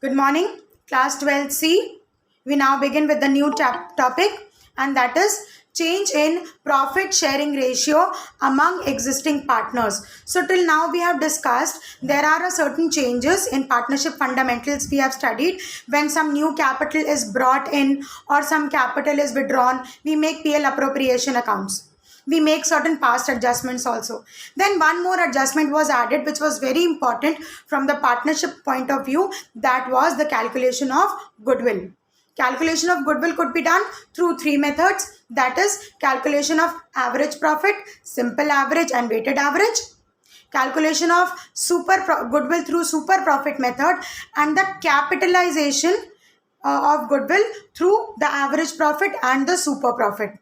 Good morning, class 12C. We now begin with the new topic, and that is change in profit sharing ratio among existing partners. So till now we have discussed there are a certain changes in partnership fundamentals we have studied. When some new capital is brought in or some capital is withdrawn, we make PL appropriation accounts. We make certain past adjustments also. Then one more adjustment was added, which was very important from the partnership point of view. That was the calculation of goodwill. Calculation of goodwill could be done through three methods, that is calculation of average profit, simple average and weighted average, calculation of goodwill through super profit method, and the capitalization of goodwill through the average profit and the super profit.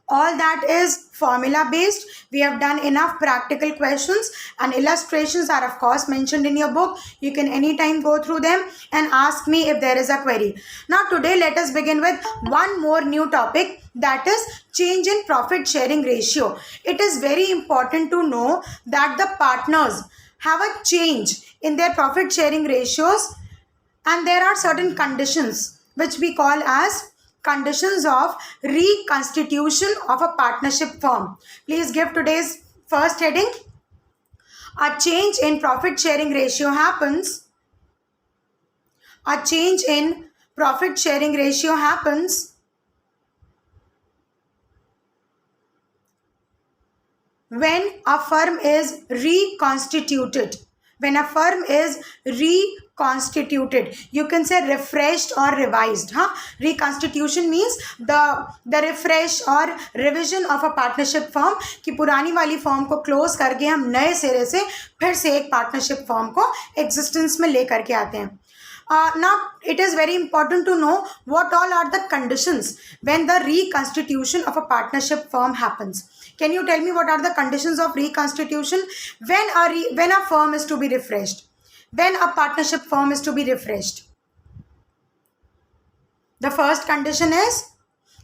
All that is formula based. We have done enough practical questions, and illustrations are of course mentioned in your book. You can anytime go through them and ask me if there is a query. Now today let us begin with one more new topic, that is change in profit sharing ratio. It is very important to know that the partners have a change in their profit sharing ratios, and there are certain conditions which we call as conditions of reconstitution of a partnership firm. Please give today's first heading. A change in profit sharing ratio happens. A change in profit sharing ratio happens when a firm is reconstituted. When a firm is reconstituted, you can say refreshed or revised. Reconstitution means the refresh or revision of a partnership firm, कि पुरानी वाली firm को close करके हम नए सिरे से फिर से एक पार्टनरशिप फर्म को एग्जिस्टेंस में लेकर के आते हैं. Now it is very important to know what all are the conditions when the reconstitution of a partnership firm happens. Can you tell me what are the conditions of reconstitution? When a firm is to be refreshed, when a partnership firm is to be refreshed? The first condition is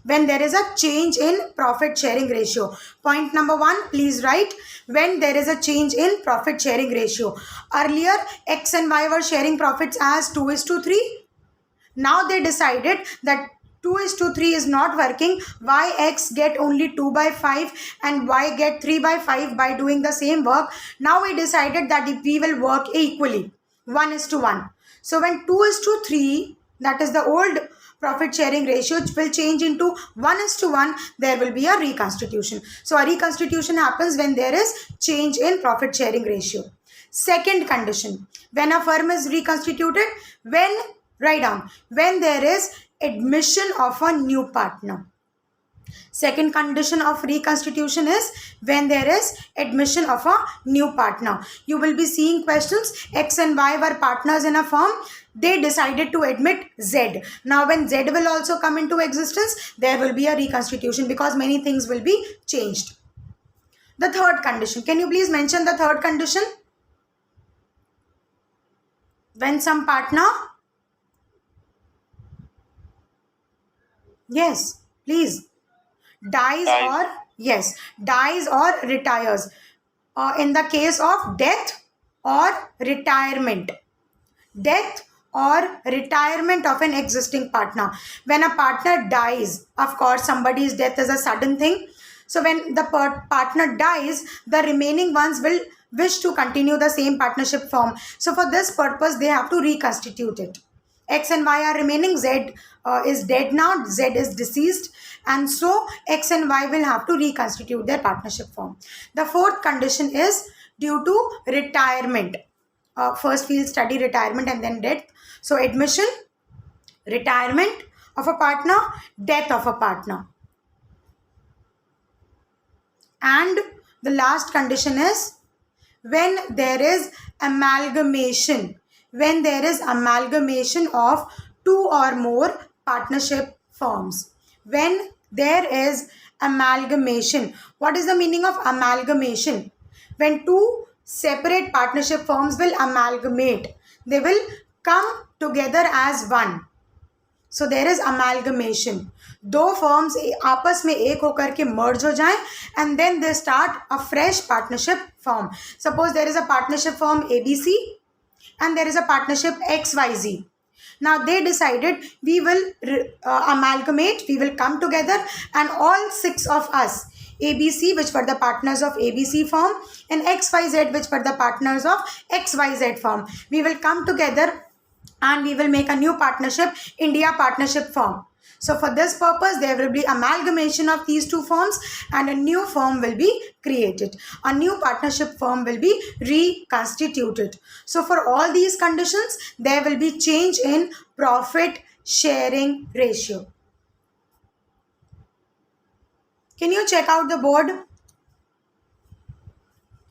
when there is a change in profit sharing ratio. Point number 1, please write, when there is a change in profit sharing ratio. Earlier, X and Y were sharing profits as 2:3. Now they decided that 2:3 is not working. Why X get only 2/5 and Y get 3/5 by doing the same work. Now we decided that we will work equally, 1:1. So when 2:3, that is the old profit sharing ratio, will change into 1:1, there will be a reconstitution. So a reconstitution happens when there is change in profit sharing ratio. Second condition, when a firm is reconstituted, when there is admission of a new partner. Second condition of reconstitution is when there is admission of a new partner. You will be seeing questions. X and Y were partners in a firm. They decided to admit Z. Now when Z will also come into existence, there will be a reconstitution because many things will be changed. The third condition. Can you please mention the third condition? When some partner, yes, please, dies or retires. In the case of death or retirement. Death or retirement of an existing partner. When a partner dies, of course somebody's death is a sudden thing. So when the partner dies, the remaining ones will wish to continue the same partnership firm. So for this purpose, they have to reconstitute it. X and Y are remaining. Z is dead now. Z is deceased. And so X and Y will have to reconstitute their partnership firm. The fourth condition is due to retirement. First we'll study retirement and then death. So admission, retirement of a partner, death of a partner. And the last condition is when there is amalgamation. When there is amalgamation of two or more partnership firms. When there is amalgamation. What is the meaning of amalgamation? When two separate partnership firms will amalgamate. They will come together as one. So there is amalgamation. दो firms आपस में एक होकर के मर्ज हो जाएं and then they start a fresh partnership firm. Suppose there is a partnership firm ABC and there is a partnership XYZ. Now they decided we will amalgamate, we will come together, and all 6 of us, ABC, which were the partners of ABC firm, and XYZ, which were the partners of XYZ firm, we will come together and we will make a new partnership, India Partnership Firm. So for this purpose, there will be amalgamation of these 2 firms and a new firm will be created. A new partnership firm will be reconstituted. So for all these conditions, there will be change in profit sharing ratio. Can you check out the board?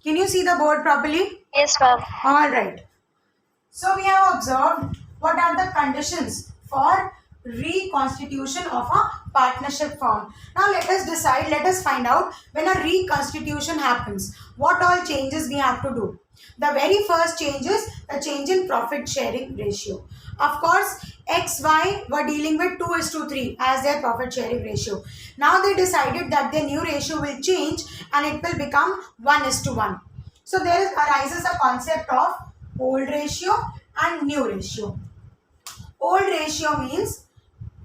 Can you see the board properly? Yes, ma'am. All right. So we have observed what are the conditions for reconstitution of a partnership firm. Now let us decide, let us find out when a reconstitution happens, what all changes we have to do. The very first change is the change in profit sharing ratio. Of course, XY were dealing with 2:3 as their profit sharing ratio. Now they decided that their new ratio will change and it will become 1:1. So there arises a concept of old ratio and new ratio. Old ratio means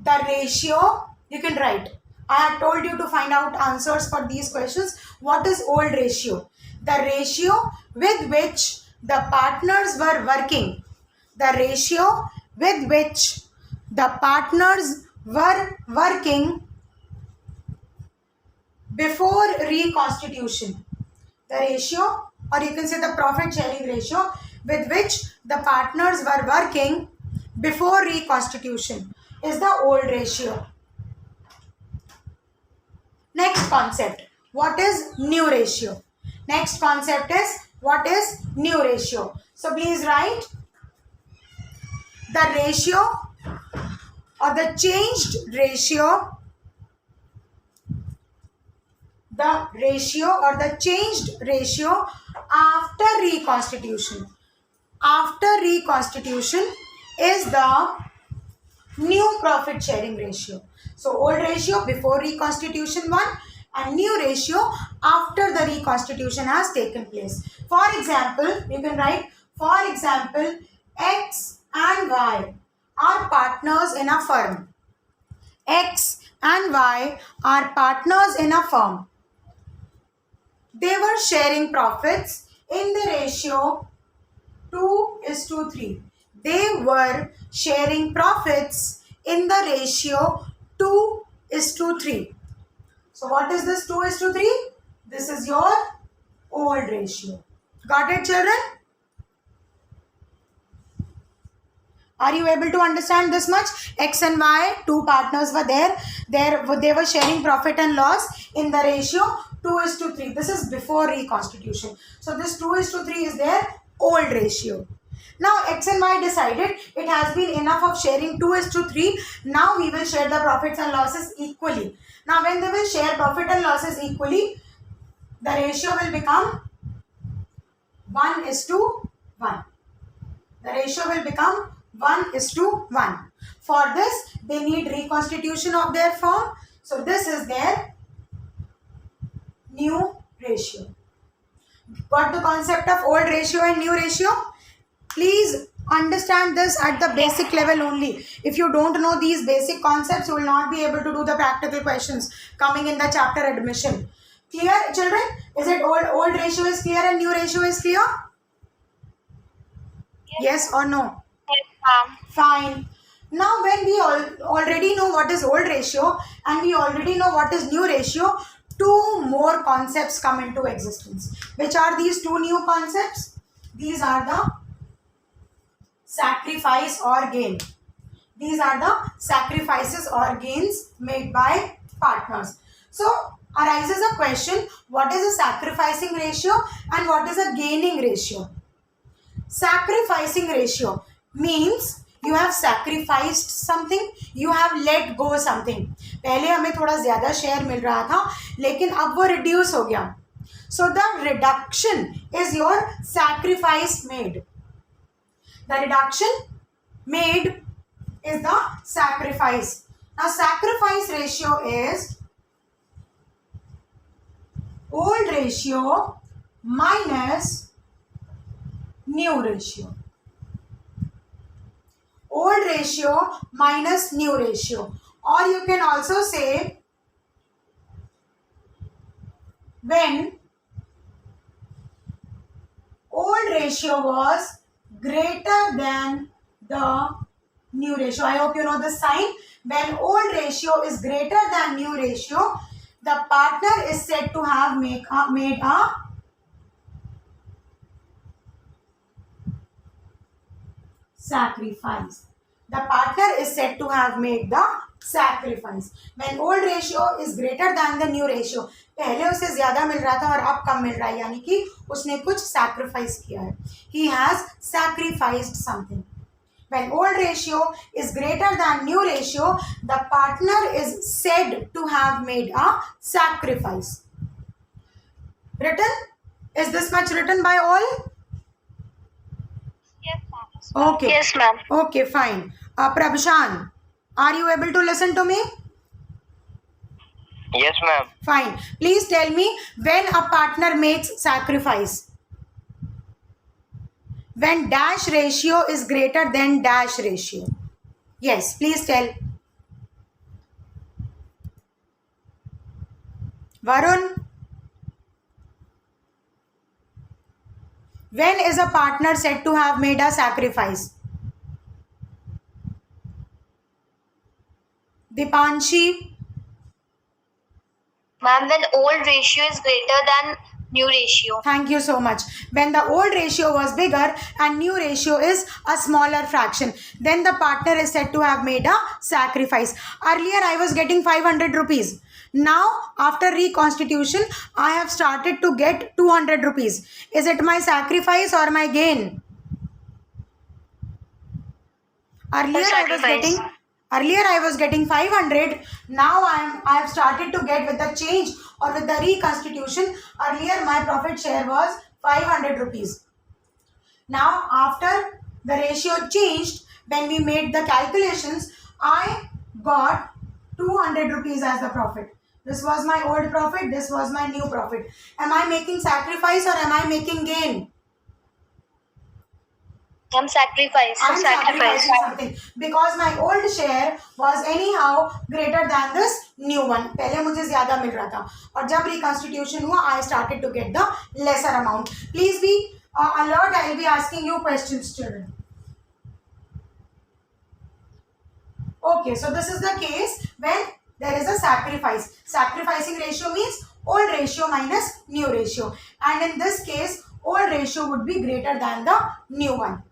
the ratio, you can write. I have told you to find out answers for these questions. What is old ratio? The ratio with which the partners were working. The ratio with which the partners were working before reconstitution. The ratio, or you can say the profit sharing ratio with which the partners were working before reconstitution is the old ratio. Next concept, what is new ratio? Next concept is what is new ratio. So please write the ratio or the changed ratio, the ratio or the changed ratio after reconstitution. After reconstitution is the new profit sharing ratio. So old ratio before reconstitution 1 and new ratio after the reconstitution has taken place. For example, you can write, for example, X and Y are partners in a firm. X and Y are partners in a firm. They were sharing profits in the ratio 2:3. They were sharing profits in the ratio 2:3. So what is this 2:3? This is your old ratio. Got it, children? Are you able to understand this much? X and Y, 2 partners were there. They were sharing profit and loss in the ratio 2:3. This is before reconstitution. So this 2:3 is their old ratio. Now X and Y decided it has been enough of sharing 2:3. Now we will share the profits and losses equally. Now when they will share profit and losses equally, the ratio will become 1:1. The ratio will become 1:1. For this, they need reconstitution of their firm. So this is their new ratio. Got the concept of old ratio and new ratio? Please understand this at the basic level only. If you don't know these basic concepts, you will not be able to do the practical questions coming in the chapter admission. Clear, children? Is it old ratio is clear and new ratio is clear? Yes or no? Yes, ma'am. Fine. Now when we already know what is old ratio and we already know what is new ratio, 2 more concepts come into existence. Which are these 2 new concepts? These are the sacrifice or gain. These are the sacrifices or gains made by partners. So arises a question, what is a sacrificing ratio and what is a gaining ratio? Sacrificing ratio means you have sacrificed something, you have let go something. पहले हमें थोड़ा ज़्यादा share मिल रहा था लेकिन अब वो reduce हो गया. So the reduction is your sacrifice made. The reduction made is the sacrifice. Now sacrifice ratio is old ratio minus new ratio. old ratio minus new ratio. Or you can also say when old ratio was greater than the new ratio. I hope you know the sign. When old ratio is greater than new ratio, the partner is said to have made a sacrifice. The partner is said to have made the sacrifice. When old ratio is greater than the new ratio, पहले उसे ज्यादा मिल रहा था और अब कम मिल रहा है, यानी कि उसने कुछ sacrifice किया है. He has sacrificed something. When old ratio is greater than new ratio, the partner is said to have made a sacrifice. Written? Is this much written by all? Yes, ma'am. Okay. Yes, ma'am. Okay, fine. Prabshan, are you able to listen to me? Yes, ma'am. Fine. Please tell me when a partner makes sacrifice. When dash ratio is greater than dash ratio. Yes, please tell. Varun. When is a partner said to have made a sacrifice? Dipanshi. Ma'am, when old ratio is greater than new ratio. Thank you so much. When the old ratio was bigger and new ratio is a smaller fraction, then the partner is said to have made a sacrifice. Earlier I was getting 500 rupees. Now after reconstitution I have started to get 200 rupees. Is it my sacrifice or my gain? Earlier I was getting 500. Now I have started to get with the change or with the reconstitution. Earlier my profit share was 500 rupees. Now after the ratio changed, when we made the calculations, I got 200 rupees as the profit. This was my old profit. This was my new profit. Am I making sacrifice or am I making gain? I'm sacrificing something because my old share was anyhow greater than this new one. पहले मुझे ज़्यादा मिल रहा था और जब reconstitution हुआ, I started to get the lesser amount. Please be alert. I will be asking you questions, children. Okay, so this is the case when there is a sacrifice. Sacrificing ratio means old ratio minus new ratio, and in this case, old ratio would be greater than the new one.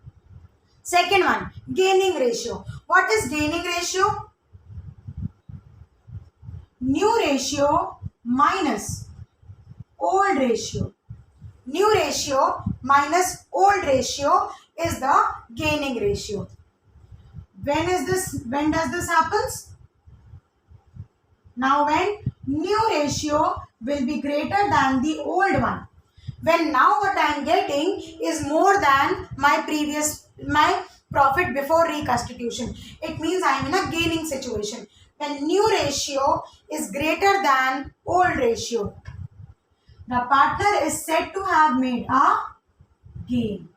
Second one, gaining ratio. What is gaining ratio? New ratio minus old ratio. New ratio minus old ratio is the gaining ratio. When does this happens? Now when new ratio will be greater than the old one. When now what I am getting is more than my profit before reconstitution. It means I am in a gaining situation. When new ratio is greater than old ratio, the partner is said to have made a gain.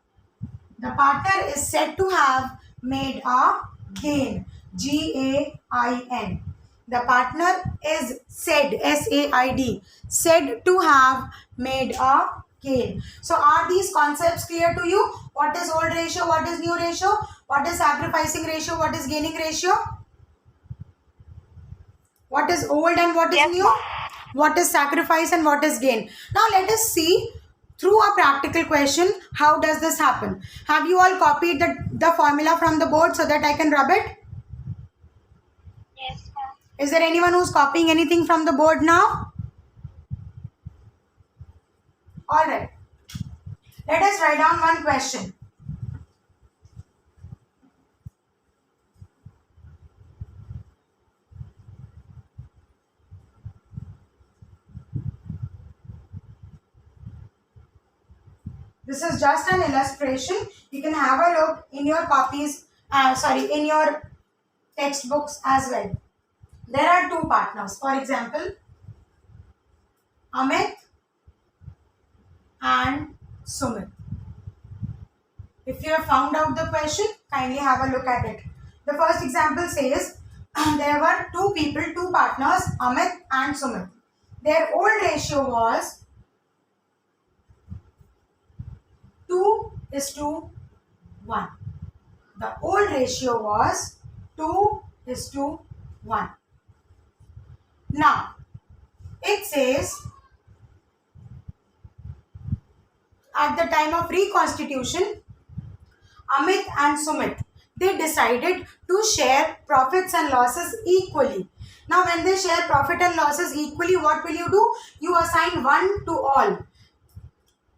The partner is said to have made a gain. Gain. The partner is said, SAID, said to have made a gain. So are these concepts clear to you? What is old ratio? What is new ratio? What is sacrificing ratio? What is gaining ratio? What is old and what is new? What is sacrifice and what is gain? Now let us see through a practical question, how does this happen? Have you all copied the formula from the board so that I can rub it? Yes, ma'am. Is there anyone who's copying anything from the board now? Alright. Let us write down one question. This is just an illustration. You can have a look in your copies, in your textbooks as well. There are two partners. For example, Amit and Sumit. If you have found out the question, kindly have a look at it. The first example says there were two people, two partners, Amit and Sumit. Their old ratio was 2:1. The old ratio was 2:1. Now, it says at the time of reconstitution, Amit and Sumit, they decided to share profits and losses equally. Now, when they share profit and losses equally, what will you do? You assign 1 to all.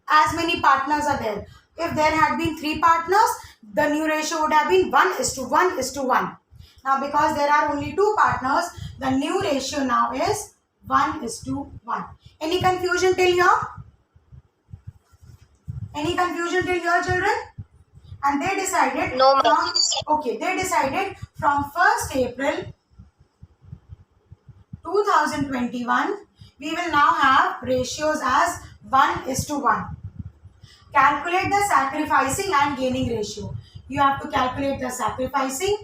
As many partners are there. If there had been 3 partners, the new ratio would have been 1:1:1. Now, because there are only 2 partners, the new ratio now is 1:1. Any confusion till here? Any confusion till here, children? And they decided No, ma'am. they decided from 1st April 2021, we will now have ratios as 1:1. Calculate the sacrificing and gaining ratio. You have to calculate the sacrificing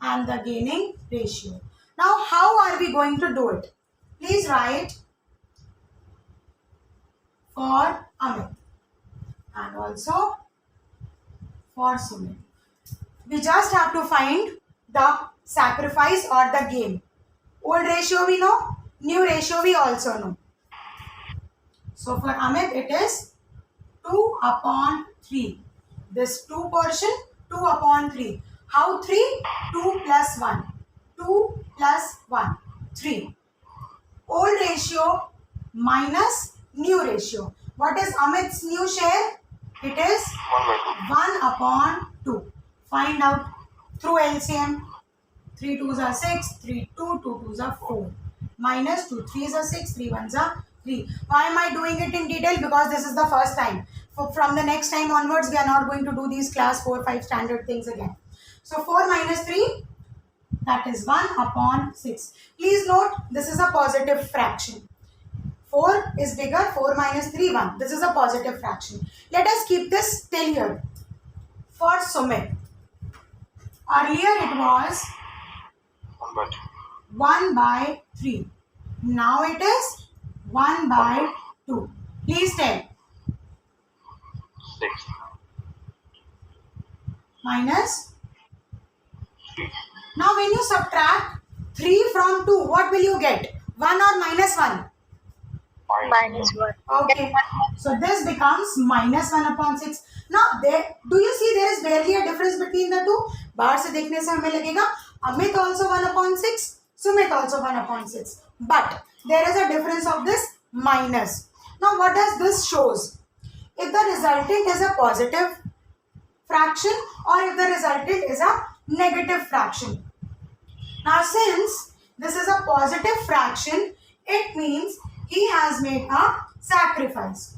and the gaining ratio. Now, how are we going to do it? Please write for Amit and also for Sumit. We just have to find the sacrifice or the gain. Old ratio we know, new ratio we also know. So for Amit it is 2/3. This 2 portion 2/3. How 3? 2 plus 1. 2 plus 1. 3. Old ratio minus new ratio. What is Amit's new share? It is 1/2. Find out through LCM. 3 2s are 6, 3 2, 2 2s are 4. Minus 2 3s are 6, 3 1s are 3. Why am I doing it in detail? Because this is the first time. From the next time onwards, we are not going to do these class 4, 5 standard things again. So 4 minus 3, that is 1/6. Please note, this is a positive fraction. 4 is bigger, 4 minus 3, 1. This is a positive fraction. Let us keep this till here. For Sumit, earlier it was 1/3. Now it is 1/2. Please tell. 6. Minus. Now when you subtract 3 from 2, what will you get? 1 or minus 1? -1. Okay. So this becomes -1/6. Now there, do you see there is barely a difference between the two? बाहर से देखने से हमें लगेगा Amit also 1/6, Sumit also 1/6. But there is a difference of this minus. Now what does this shows? If the resultant is a positive fraction or if the resultant is a negative fraction. Now since this is a positive fraction, it means he has made a sacrifice.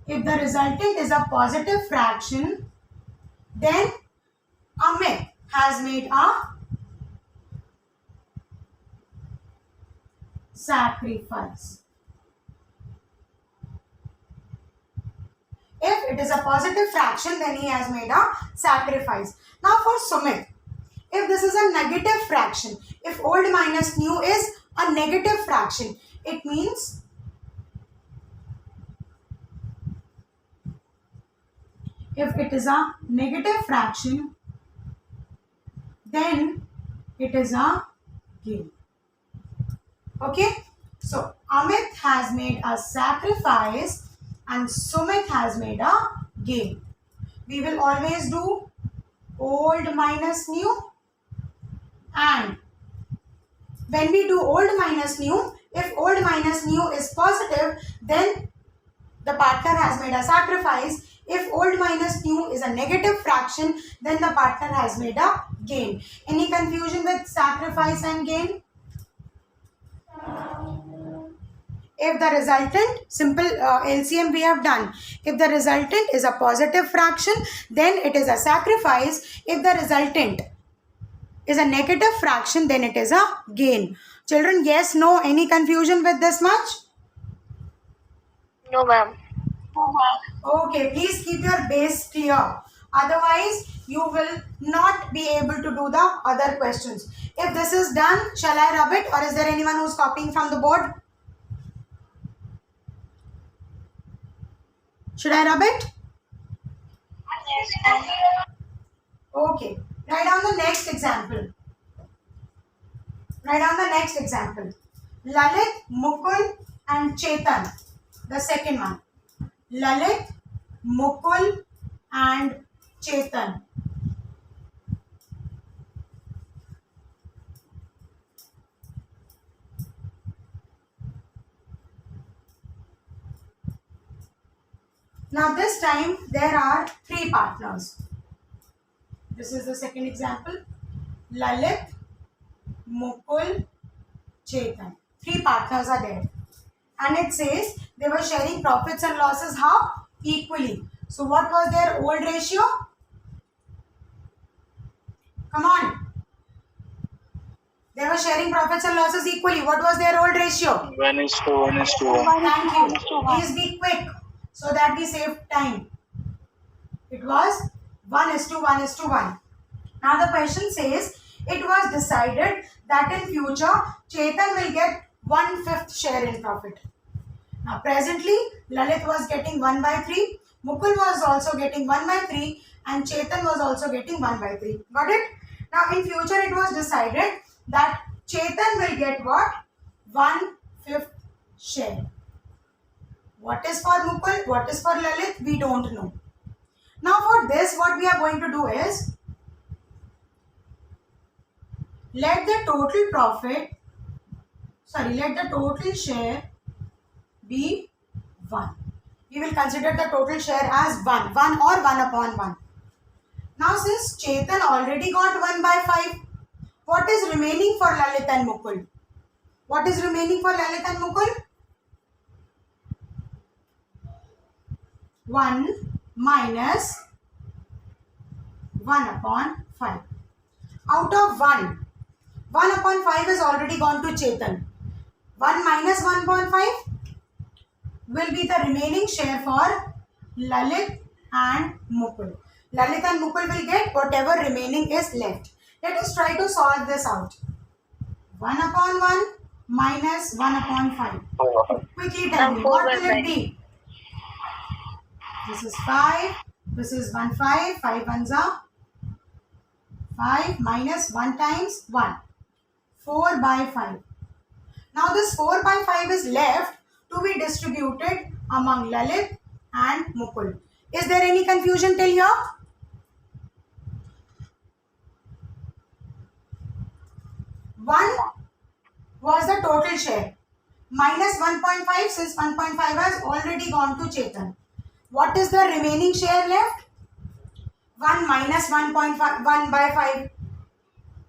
If the resultant is a positive fraction, then Amit has made a sacrifice. If it is a positive fraction, then he has made a sacrifice. Now for Sumit, if this is a negative fraction, if old minus new is a negative fraction, it means if it is a negative fraction, then it is a gain. Okay, so Amit has made a sacrifice and Sumit has made a gain. We will always do old minus new, and when we do old minus new, if old minus new is positive, then the partner has made a sacrifice. If old minus new is a negative fraction, then the partner has made a gain. Any confusion with sacrifice and gain? If the resultant, simple LCM we have done. If the resultant is a positive fraction, then it is a sacrifice. If the resultant is a negative fraction, then it is a gain. Children, yes, no, any confusion with this much? No, ma'am. Okay, please keep your base clear. Otherwise, you will not be able to do the other questions. If this is done, shall I rub it, or is there anyone who's copying from the board? Should I rub it? Okay. Write down the next example. Write down the next example. Lalit, Mukul and Chetan. The second one. Lalit, Mukul and Chetan. Now this time there are three partners. This is the second example. Lalit, Mukul, Chetan. Three partners are there. And it says they were sharing profits and losses how? Equally. So what was their old ratio? Come on. They were sharing profits and losses equally. What was their old ratio? 1:1:1. Thank you. Please be quick so that we save time. It was 1:1:1. Now the question says it was decided that in future Chetan will get 1/5 share in profit. Now presently Lalit was getting 1/3, Mukul was also getting 1/3 and Chetan was also getting 1/3. Got it? Now in future it was decided that Chetan will get what? 1/5 share. What is for Mukul? What is for Lalit? We don't know. Now for this what we are going to do is let the total share be 1. We will consider the total share as 1 or 1/1. Now since Chetan already got 1/5, what is remaining for Lalit and Mukul? What is remaining for Lalit and Mukul? 1 minus 1/5. Out of 1/5 is already gone to Chetan. 1 minus 1/5 will be the remaining share for Lalit and Mukul. Lalit and Mukul will get whatever remaining is left. Let us try to solve this out. 1/1 minus 1/5. Quickly tell me, what will it be? This is 5. This is 1 5. 5 ones are 5 minus 1 times 1. 4/5. Now this 4/5 is left to be distributed among Lalit and Mukul. Is there any confusion till here? 1 was the total share. Minus 1.5 since 1.5 has already gone to Chetan. What is the remaining share left? 1 minus 1.5, 1/5.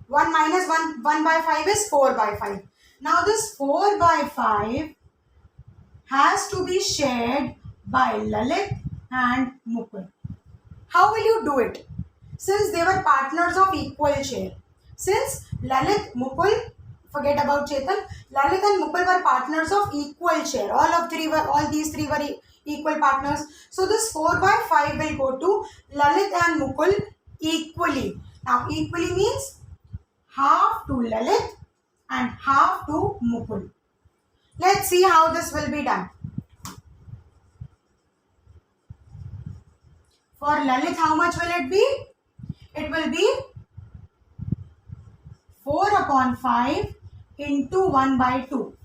1 minus 1/5 is 4/5. Now this 4/5 has to be shared by Lalit and Mukul. How will you do it? Since they were partners of equal share. Since Lalit, Mukul, forget about Chetan, Lalit and Mukul were partners of equal share. All these three were equal partners. So this 4/5 will go to Lalit and Mukul equally. Now equally means half to Lalit and half to Mukul. Let's see how this will be done. For Lalit, how much will it be? It will be 4/5 into 1/2.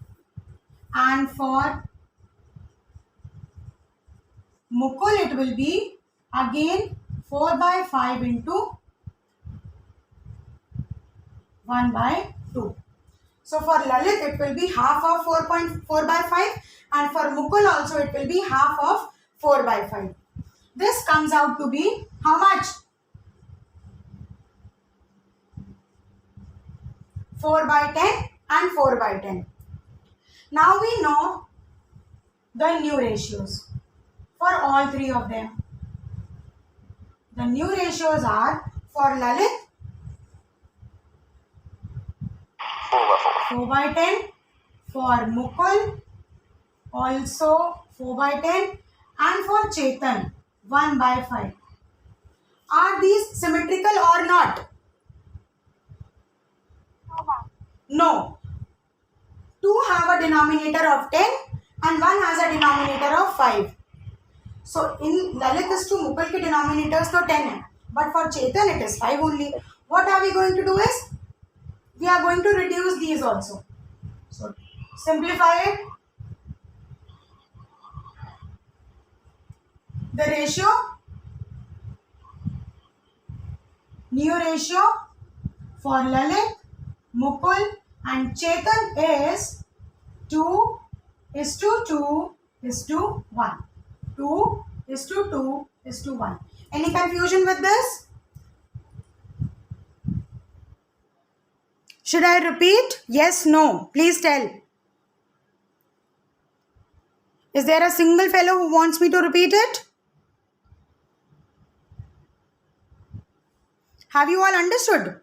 And for Mukul, it will be again 4/5 into 1/2. So for Lalit, it will be half of 4/5 and for Mukul also it will be half of 4/5. This comes out to be how much? 4/10 and 4/10. Now we know the new ratios for all three of them. The new ratios are for Lalit 4/10, for Mukul also 4/10, and for Chetan 1 by 5. Are these symmetrical or not? No. 2 have a denominator of 10 and 1 has a denominator of 5. So in Lalit is to Mukul ke denominators to 10 hai, but for Chetan it is 5 only. What are we going to do is, we are going to reduce these also. So simplify it. The ratio, new ratio for Lalit, Mukul and Chetan is 2 is to 2 is to 1. 2 is to 2 is to 1. Any confusion with this? Should I repeat? Yes, no. Please tell. Is there a single fellow who wants me to repeat it? Have you all understood?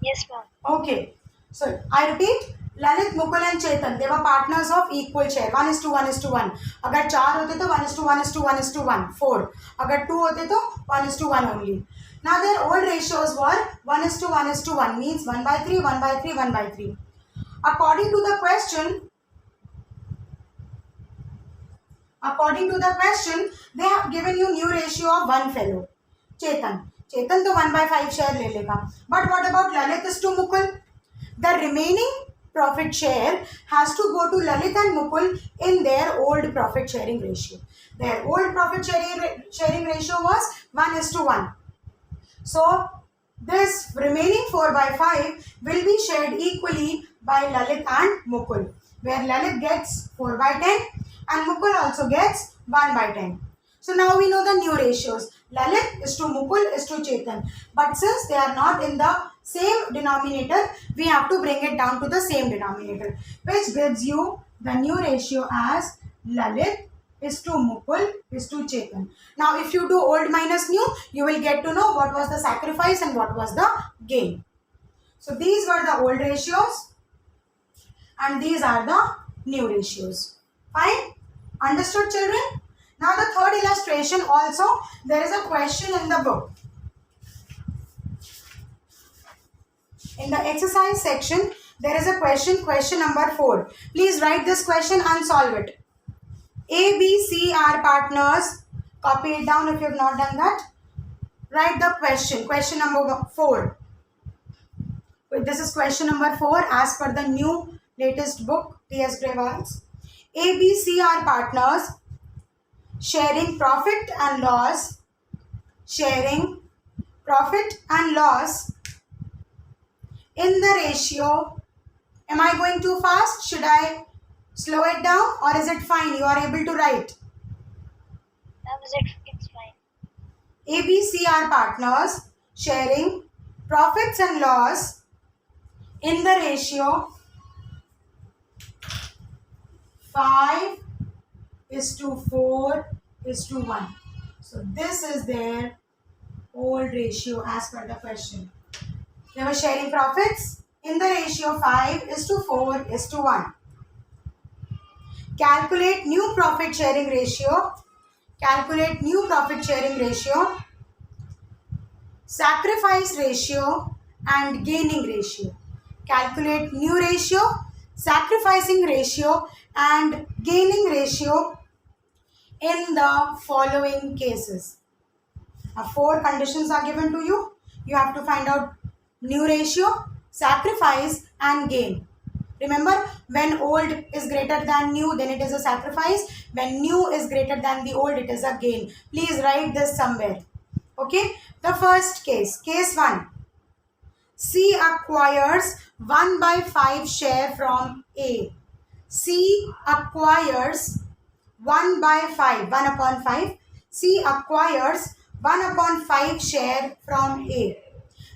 Yes, ma'am. Okay. So I repeat. Lalit, Mukul and Chetan, they were partners of equal share. 1 is to 1 is to 1. अगर 4 होते तो 1 is to 1 is to 1 is to 1. 4. अगर 2 होते तो 1 is to 1 only. Now their old ratios were 1 is to 1 is to 1, means 1 by 3, 1 by 3, 1 by 3. According to the question, they have given you new ratio of one fellow, Chetan. Chetan to 1 by 5 share ले लेगा. But what about Lalit is to Mukul? The remaining profit share has to go to Lalit and Mukul in their old profit sharing ratio. Their old profit sharing ratio was 1 is to 1. So this remaining 4 by 5 will be shared equally by Lalit and Mukul, where Lalit gets 4 by 10 and Mukul also gets 1 by 10. So now we know the new ratios. Lalit is to Mukul is to Chetan. But since they are not in the same denominator, we have to bring it down to the same denominator, which gives you the new ratio as Lalit is to Mukul is to Chetan. Now if you do old minus new, you will get to know what was the sacrifice and what was the gain. So these were the old ratios and these are the new ratios. Fine? Understood, children? Now the third illustration also, there is a question in the book. In the exercise section, there is a question number 4. Please write this question and solve it. A, B, C are partners. Copy it down if you have not done that. Write the question number 4. This is question number 4 as per the new latest book, T.S. Grewal's. A, B, C are partners sharing profit and loss. Sharing profit and loss in the ratio. Am I going too fast? Should I slow it down or is it fine? You are able to write. It's fine. A, B, C are partners sharing profits and loss in the ratio 5 is to 4 is to 1. So this is their old ratio as per the question. They were sharing profits in the ratio 5 is to 4 is to 1. Calculate new profit sharing ratio. Calculate new profit sharing ratio, sacrifice ratio and gaining ratio. Calculate new ratio, sacrificing ratio and gaining ratio in the following cases. Now 4 conditions are given to you. You have to find out new ratio, sacrifice and gain. Remember, when old is greater than new, then it is a sacrifice. When new is greater than the old, it is a gain. Please write this somewhere. Okay. The first case, case 1. C acquires 1 by 5 share from A. C acquires 1 by 5, 1 upon 5. C acquires 1 upon 5 share from A.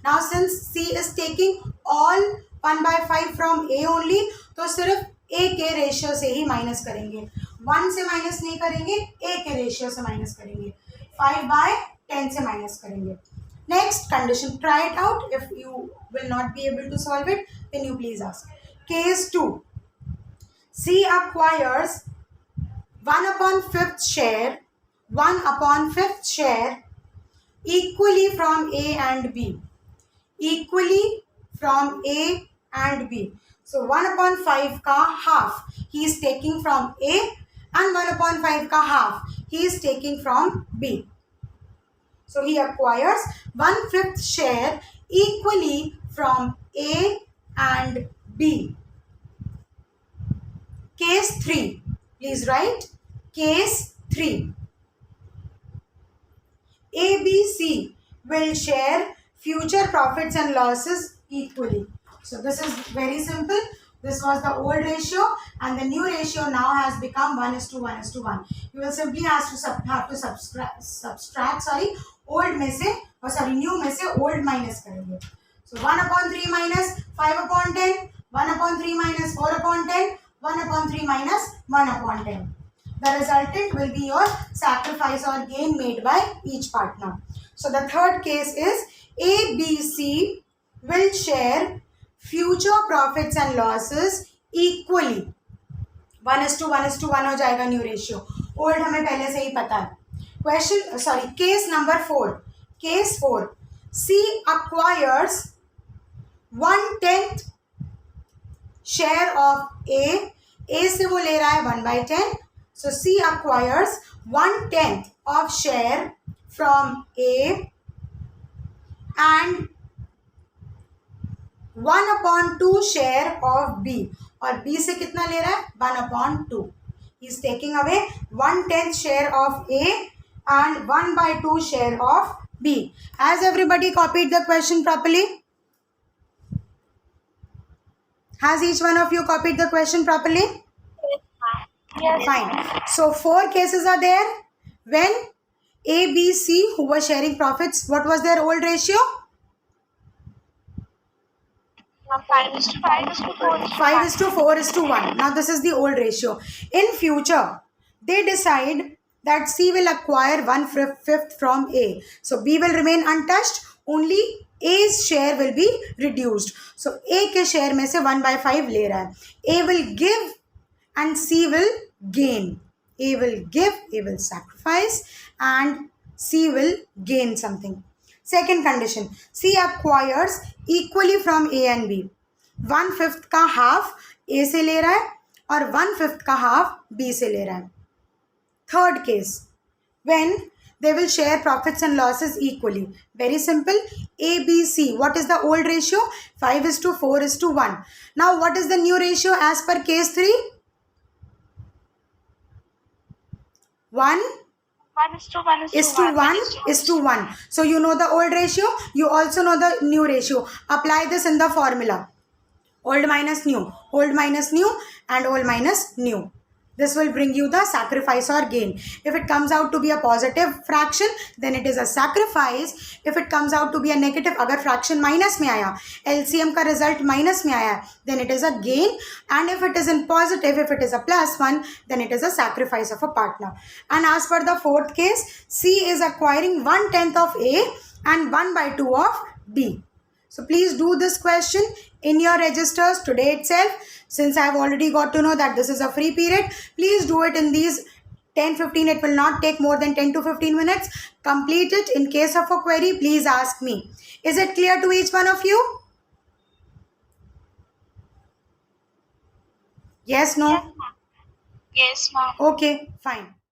Now since C is taking all 1 by 5 from A only, तो सिर्फ A के ratio से ही minus करेंगे. 1 से minus नहीं करेंगे, A के ratio से माइनस करेंगे. 5 by 10 से माइनस करेंगे. Next condition, try it out. If you will not be able to solve it, then you please ask. Case 2. C acquires 1/5 share, 1/5 share equally from A and B. Equally from A and B. So 1/5 का half he is taking from A and 1/5 का half he is taking from B. So he acquires 1/5 share equally from A and B. Case 3. Please write case 3. ABC will share future profits and losses equally. So this is very simple. This was the old ratio and the new ratio now has become 1:1:1. You will simply have to subtract old में से new में से old minus करेंगे. So 1/3 minus 5/10, 1/3 minus 4/10, 1/3 minus 1/10. The resultant will be your sacrifice or gain made by each partner. So the third case is ABC will share future profits and losses equally. 1:1:1 हो जाएगा new ratio. Old हमें पहले से ही पता है. Case number 4. Case 4. C acquires 1/10 share of A. A से वो ले रहा है 1/10. So C acquires 1/10 of share from A and 1/2 share of B. और B से कितना ले रहा है 1/2. He is taking away 1/10 share of A and 1/2 share of B. Has everybody copied the question properly? Has each one of you copied the question properly? Yes. Fine. So 4 cases are there. When A, B, C, who were sharing profits, what was their old ratio? 5:4. 5:4:1. Now this is the old ratio. In future, they decide that C will acquire 1/5 from A. So B will remain untouched. Only A's share will be reduced. So A के share में से 1/5 ले रहा है. A will give and C will gain. A will give, A will sacrifice, and C will gain something. Second condition, C acquires equally from A and B. 1/5 का half A से ले रहा है और 1/5 का half B से ले रहा है. Third case, when they will share profits and losses equally. Very simple. A, B, C. What is the old ratio? 5:4:1. Now what is the new ratio as per case 3? 1 1:1. So you know the old ratio, you also know the new ratio. Apply this in the formula. Old minus new, old minus new, and old minus new. This will bring you the sacrifice or gain. If it comes out to be a positive fraction, then it is a sacrifice. If it comes out to be a negative, अगर fraction minus में आया, LCM का result minus में आया, then it is a gain. And if it is in positive, if it is a +1, then it is a sacrifice of a partner. And as per the fourth case, C is acquiring 1/10 of A and 1/2 of B. So please do this question in your registers today itself. Since I have already got to know that this is a free period, please do it in these 10-15. It will not take more than 10 to 15 minutes. Complete it. In case of a query, please ask me. Is it clear to each one of you? Yes, no? Yes, ma'am. Okay, fine.